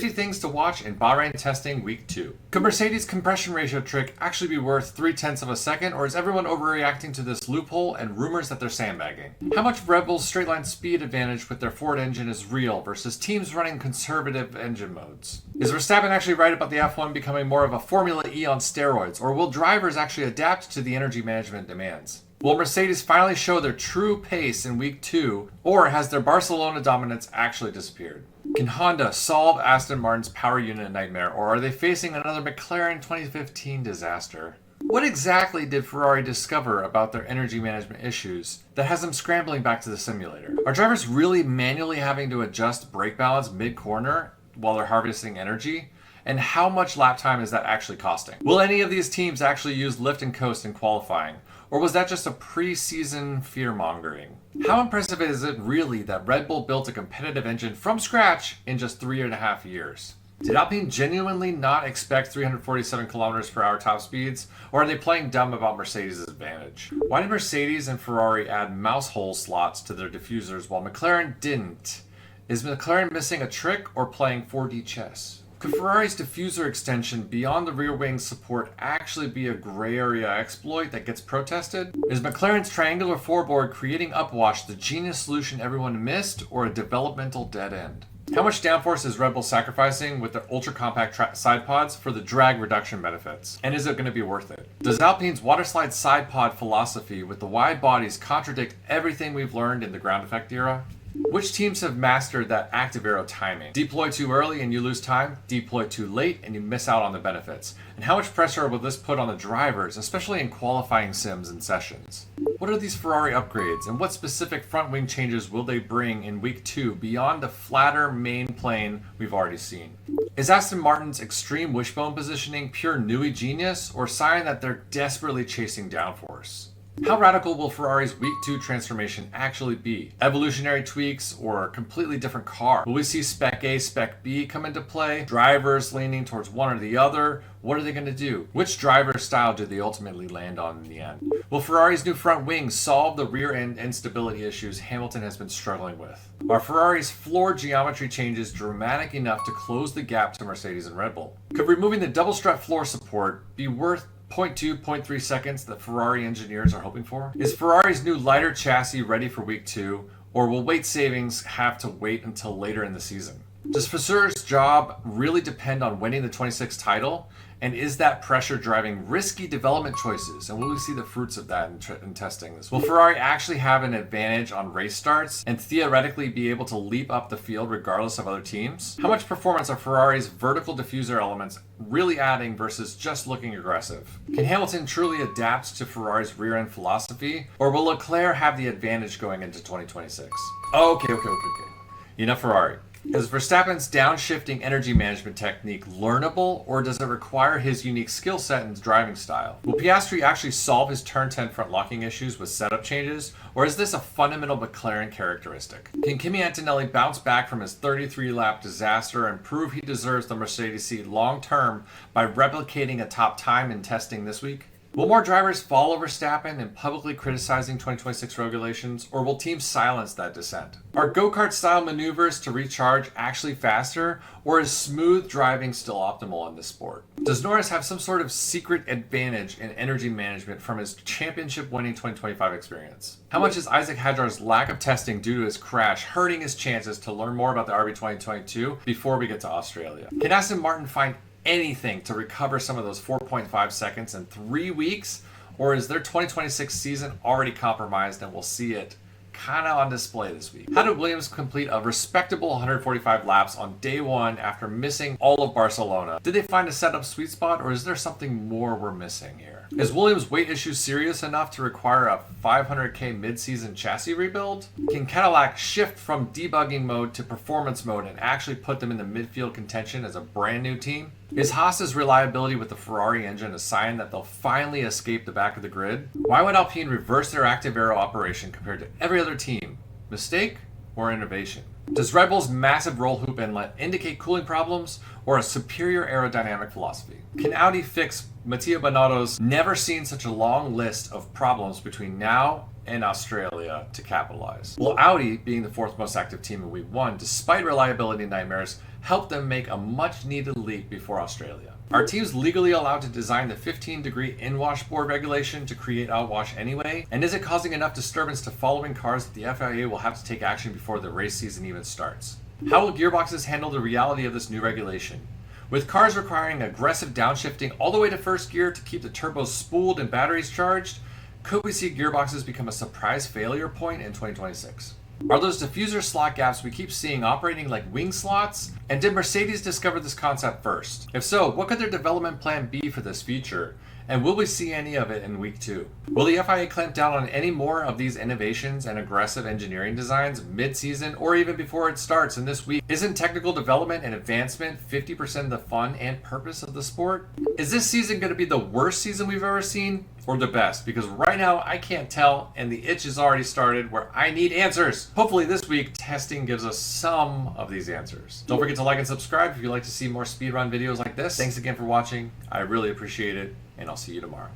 50 things to watch in Bahrain Testing Week 2. Could Mercedes' compression ratio trick actually be worth 0.3 of a second, or is everyone overreacting to this loophole and rumors that they're sandbagging? How much of Red Bull's straight-line speed advantage with their Ford engine is real versus teams running conservative engine modes? Is Verstappen actually right about the F1 becoming more of a Formula E on steroids, or will drivers actually adapt to the energy management demands? Will Mercedes finally show their true pace in Week 2, or has their Barcelona dominance actually disappeared? Can Honda solve Aston Martin's power unit nightmare, or are they facing another McLaren 2015 disaster? What exactly did Ferrari discover about their energy management issues that has them scrambling back to the simulator? Are drivers really manually having to adjust brake balance mid-corner while they're harvesting energy? And how much lap time is that actually costing? Will any of these teams actually use lift and coast in qualifying? Or was that just a pre-season fear-mongering? How impressive is it really that Red Bull built a competitive engine from scratch in just 3.5 years? Did Alpine genuinely not expect 347 kilometers per hour top speeds? Or are they playing dumb about Mercedes' advantage? Why did Mercedes and Ferrari add mouse hole slots to their diffusers while McLaren didn't? Is McLaren missing a trick or playing 4D chess? Could Ferrari's diffuser extension beyond the rear wing support actually be a gray area exploit that gets protested? Is McLaren's triangular floorboard creating upwash the genius solution everyone missed, or a developmental dead end? How much downforce is Red Bull sacrificing with their ultra-compact side pods for the drag reduction benefits? And is it going to be worth it? Does Alpine's waterslide side pod philosophy with the wide bodies contradict everything we've learned in the ground effect era? Which teams have mastered that active aero timing? Deploy too early and you lose time, deploy too late and you miss out on the benefits. And how much pressure will this put on the drivers, especially in qualifying sims and sessions? What are these Ferrari upgrades, and what specific front wing changes will they bring in Week 2 beyond the flatter main plane we've already seen? Is Aston Martin's extreme wishbone positioning pure Newey genius, or a sign that they're desperately chasing downforce? How radical will Ferrari's Week 2 transformation actually be? Evolutionary tweaks or a completely different car? Will we see Spec A, Spec B come into play? Drivers leaning towards one or the other? What are they going to do? Which driver style do they ultimately land on in the end? Will Ferrari's new front wings solve the rear end instability issues Hamilton has been struggling with? Are Ferrari's floor geometry changes dramatic enough to close the gap to Mercedes and Red Bull? Could removing the double strut floor support be worth 0.2, 0.3 seconds that Ferrari engineers are hoping for? Is Ferrari's new lighter chassis ready for Week 2, or will weight savings have to wait until later in the season? Does Vasseurs' job really depend on winning the 26th title? And is that pressure driving risky development choices? And will we see the fruits of that in testing this? Will Ferrari actually have an advantage on race starts and theoretically be able to leap up the field regardless of other teams? How much performance are Ferrari's vertical diffuser elements really adding versus just looking aggressive? Can Hamilton truly adapt to Ferrari's rear end philosophy? Or will Leclerc have the advantage going into 2026? Okay. Enough Ferrari. Is Verstappen's downshifting energy management technique learnable, or does it require his unique skill set and driving style? Will Piastri actually solve his turn 10 front locking issues with setup changes, or is this a fundamental McLaren characteristic? Can Kimi Antonelli bounce back from his 33-lap disaster and prove he deserves the Mercedes seat long-term by replicating a top time in testing this week? Will more drivers follow Verstappen in publicly criticizing 2026 regulations, or will teams silence that dissent? Are go-kart style maneuvers to recharge actually faster, or is smooth driving still optimal in this sport? Does Norris have some sort of secret advantage in energy management from his championship-winning 2025 experience? How much is Isaac Hadjar's lack of testing due to his crash hurting his chances to learn more about the RB 2022 before we get to Australia? Can Aston Martin find anything to recover some of those 4.5 seconds in 3 weeks, or is their 2026 season already compromised and we'll see it kind of on display this week? How did Williams complete a respectable 145 laps on day one after missing all of Barcelona? Did they find a setup sweet spot, or is there something more we're missing here? Is Williams' weight issue serious enough to require a 500k mid-season chassis rebuild? Can Cadillac shift from debugging mode to performance mode and actually put them in the midfield contention as a brand new team? Is Haas's reliability with the Ferrari engine a sign that they'll finally escape the back of the grid? Why would Alpine reverse their active aero operation compared to every other team? Mistake or innovation? Does Red Bull's massive roll hoop inlet indicate cooling problems or a superior aerodynamic philosophy? Can Audi fix Mattia Binotto's never seen such a long list of problems between now and Australia to capitalize. Well, Audi, being the fourth most active team in week 1, despite reliability nightmares, helped them make a much needed leap before Australia. Are teams legally allowed to design the 15-degree in-wash board regulation to create outwash anyway? And is it causing enough disturbance to following cars that the FIA will have to take action before the race season even starts? How will gearboxes handle the reality of this new regulation? With cars requiring aggressive downshifting all the way to first gear to keep the turbos spooled and batteries charged, could we see gearboxes become a surprise failure point in 2026? Are those diffuser slot gaps we keep seeing operating like wing slots? And did Mercedes discover this concept first? If so, what could their development plan be for this feature? And will we see any of it in week 2? Will the FIA clamp down on any more of these innovations and aggressive engineering designs mid-season or even before it starts in this week? Isn't technical development and advancement 50% of the fun and purpose of the sport? Is this season going to be the worst season we've ever seen or the best? Because right now I can't tell and the itch has already started where I need answers. Hopefully this week testing gives us some of these answers. Don't forget to like and subscribe if you'd like to see more speedrun videos like this. Thanks again for watching. I really appreciate it, and I'll see you tomorrow.